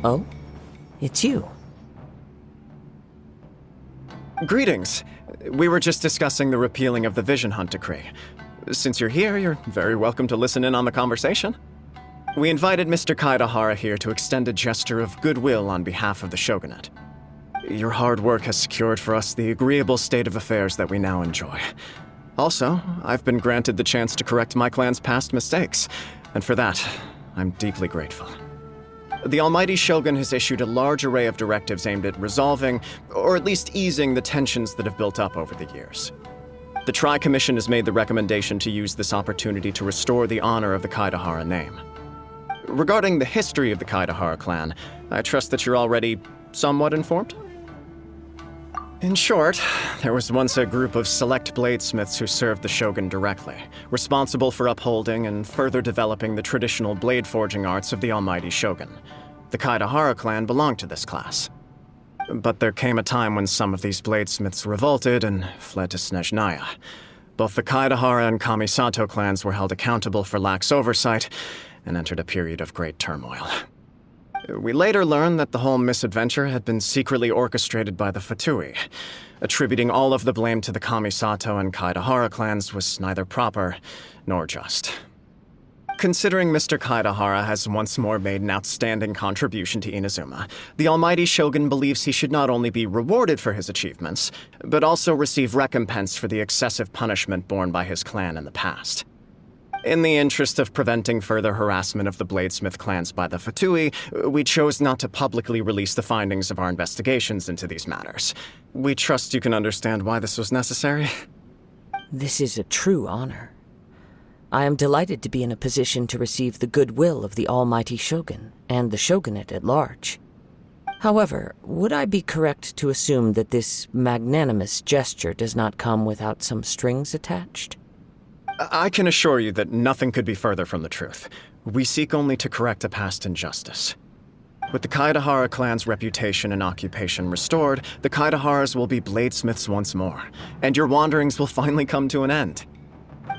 Oh? It's you. Greetings. We were just discussing the repealing of the Vision Hunt Decree. Since you're here, you're very welcome to listen in on the conversation. We invited Mr. Kaidahara here to extend a gesture of goodwill on behalf of the Shogunate. Your hard work has secured for us the agreeable state of affairs that we now enjoy. Also, I've been granted the chance to correct my clan's past mistakes, and for that, I'm deeply grateful. The Almighty Shogun has issued a large array of directives aimed at resolving, or at least easing, the tensions that have built up over the years. The Tri-Commission has made the recommendation to use this opportunity to restore the honor of the Kaidahara name. Regarding the history of the Kaidahara clan, I trust that you're already somewhat informed? In short, there was once a group of select bladesmiths who served the shogun directly, responsible for upholding and further developing the traditional blade forging arts of the Almighty Shogun. The Kaidahara clan belonged to this class. But there came a time when some of these bladesmiths revolted and fled to Snezhnaya. Both the Kaidahara and Kamisato clans were held accountable for lax oversight and entered a period of great turmoil. We later learned that the whole misadventure had been secretly orchestrated by the Fatui. Attributing all of the blame to the Kamisato and Kaidahara clans was neither proper nor just. Considering Mr. Kaidahara has once more made an outstanding contribution to Inazuma, the Almighty Shogun believes he should not only be rewarded for his achievements, but also receive recompense for the excessive punishment borne by his clan in the past. In the interest of preventing further harassment of the Bladesmith clans by the Fatui, we chose not to publicly release the findings of our investigations into these matters. We trust you can understand why this was necessary. This is a true honor. I am delighted to be in a position to receive the goodwill of the Almighty Shogun and the Shogunate at large. However, would I be correct to assume that this magnanimous gesture does not come without some strings attached? I can assure you that nothing could be further from the truth. We seek only to correct a past injustice. With the Kaidahara clan's reputation and occupation restored, the Kaidaharas will be bladesmiths once more, and your wanderings will finally come to an end.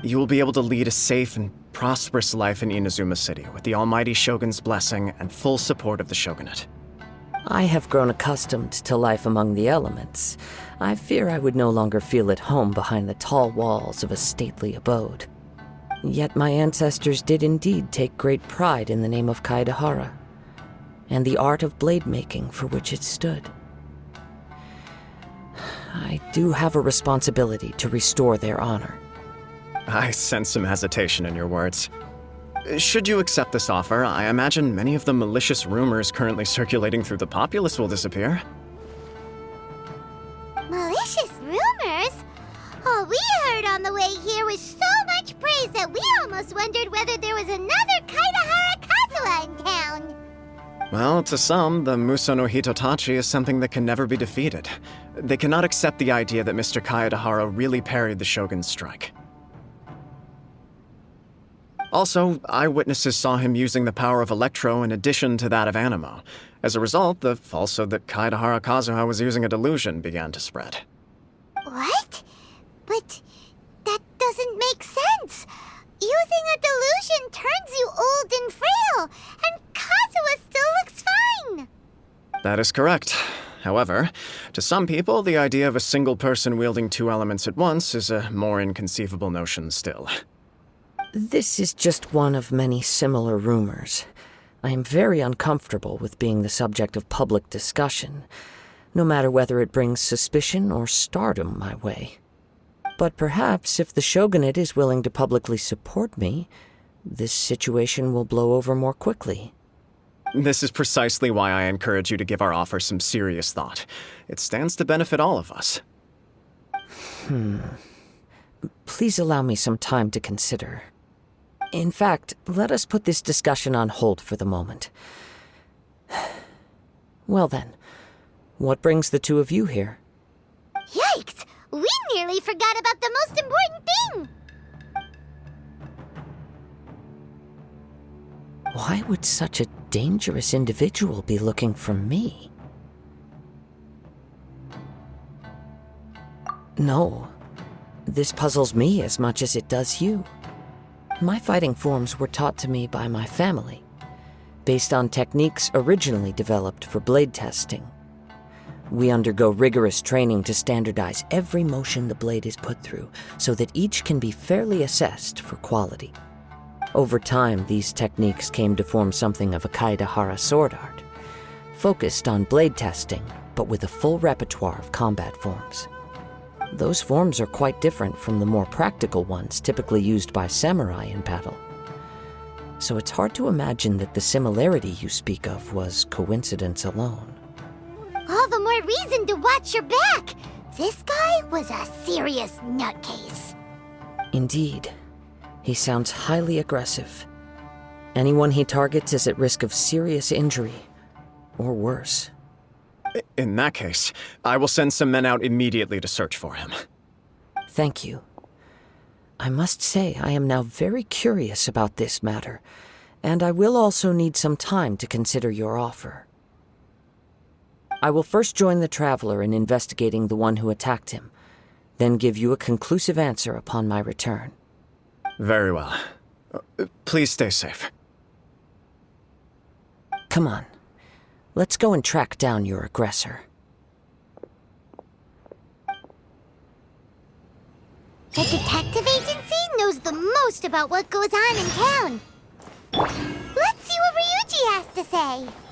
You will be able to lead a safe and prosperous life in Inazuma City with the Almighty Shogun's blessing and full support of the Shogunate. I have grown accustomed to life among the elements. I fear I would no longer feel at home behind the tall walls of a stately abode. Yet my ancestors did indeed take great pride in the name of Kaidahara, and the art of blade making for which it stood. I do have a responsibility to restore their honor. I sense some hesitation in your words. Should you accept this offer, I imagine many of the malicious rumors currently circulating through the populace will disappear. Malicious rumors? All we heard on the way here was so much praise that we almost wondered whether there was another Kaidahara Kazuha in town. Well, to some, the Muso no Hitotachi is something that can never be defeated. They cannot accept the idea that Mr. Kaidahara really parried the Shogun's strike. Also, eyewitnesses saw him using the power of Electro in addition to that of Animo. As a result, the falsehood that Kaidahara Kazuha was using a delusion began to spread. What? But that doesn't make sense. Using a delusion turns you old and frail, and Kazuha still looks fine. That is correct. However, to some people, the idea of a single person wielding two elements at once is a more inconceivable notion still. This is just one of many similar rumors. I am very uncomfortable with being the subject of public discussion, no matter whether it brings suspicion or stardom my way. But perhaps if the Shogunate is willing to publicly support me, this situation will blow over more quickly. This is precisely why I encourage you to give our offer some serious thought. It stands to benefit all of us. Please allow me some time to consider. In fact, let us put this discussion on hold for the moment. Well then, what brings the two of you here? Yikes! We nearly forgot about the most important thing! Why would such a dangerous individual be looking for me? No, this puzzles me as much as it does you. My fighting forms were taught to me by my family. based on techniques originally developed for blade testing. We undergo rigorous training to standardize every motion the blade is put through so that each can be fairly assessed for quality. Over time, these techniques came to form something of a Kaidahara sword art, focused on blade testing, but with a full repertoire of combat forms. Those forms are quite different from the more practical ones typically used by samurai in battle. So it's hard to imagine that the similarity you speak of was coincidence alone. All the more reason to watch your back! This guy was a serious nutcase. Indeed. He sounds highly aggressive. Anyone he targets is at risk of serious injury, or worse. In that case, I will send some men out immediately to search for him. Thank you. I must say I am now very curious about this matter, and I will also need some time to consider your offer. I will first join the Traveler in investigating the one who attacked him, then give you a conclusive answer upon my return. Very well. Please stay safe. Come on. Let's go and track down your aggressor. The detective agency knows the most about what goes on in town. Let's see what Ryuji has to say.